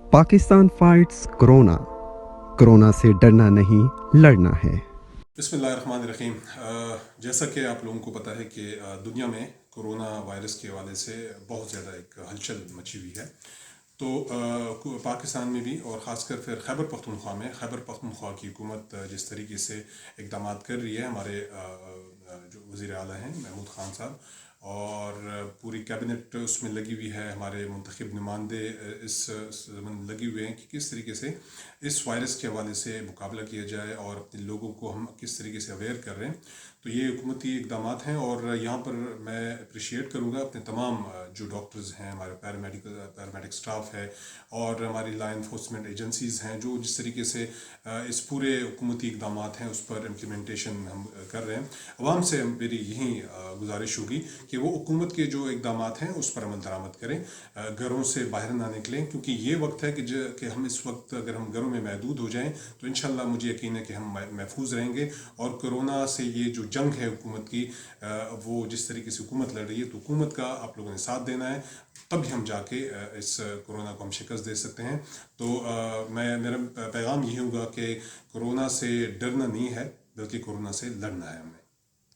Pakistan fights corona, corona से डरना नहीं लड़ना है। बिस्मिल्लाहिर्रहमानिर्रहीम। जैसा कि आप लोगों को पता है कि दुनिया में कोरोना वायरस के हवाले से बहुत ज़्यादा एक हलचल मची हुई है। तो पाकिस्तान में भी और ख़ासकर फिर खैबर पख्तूनख्वा की हुकूमत जिस तरीके से इक़दाम कर रही है, हमारे जो वज़ीर आला हैं महमूद ख़ान साहब, और पूरी कैबिनेट उसमें लगी हुई है, हमारे मुंतखब नुमाइंदे इस लगे हुए हैं कि किस तरीके से इस वायरस के हवाले से मुकाबला किया जाए और अपने लोगों को हम किस तरीके से अवेयर कर रहे हैं। तो ये हुकूमती इकदाम हैं, और यहाँ पर मैं अप्रिशिएट करूँगा अपने तमाम जो डॉक्टर्स हैं, हमारे पैरामेडिक स्टाफ है, और हमारी लॉ इन्फोर्समेंट एजेंसीज़ हैं, जो जिस तरीके से इस पूरे हुकूमती इकदाम हैं उस पर इम्प्लीमेंटेशन हम कर रहे हैं। अवाम से मेरी यही गुजारिश होगी कि वो हुकूमत के जो इकदाम हैं उस पर अमल दरामद करें, घरों से बाहर ना निकलें, क्योंकि ये वक्त है कि हम इस वक्त अगर हम घरों में महदूद हो जाएं तो इंशाल्लाह मुझे यकीन है कि हम महफूज रहेंगे। और कोरोना से ये जो जंग है हुकूमत की, वो जिस तरीके से हुकूमत लड़ रही है, तो हुकूमत का आप लोगों ने साथ देना है, तभी हम जाके इस कोरोना को हम शिकस्त दे सकते हैं। तो मेरा पैगाम यही होगा कि कोरोना से डरना नहीं है, बल्कि कोरोना से लड़ना है हमें।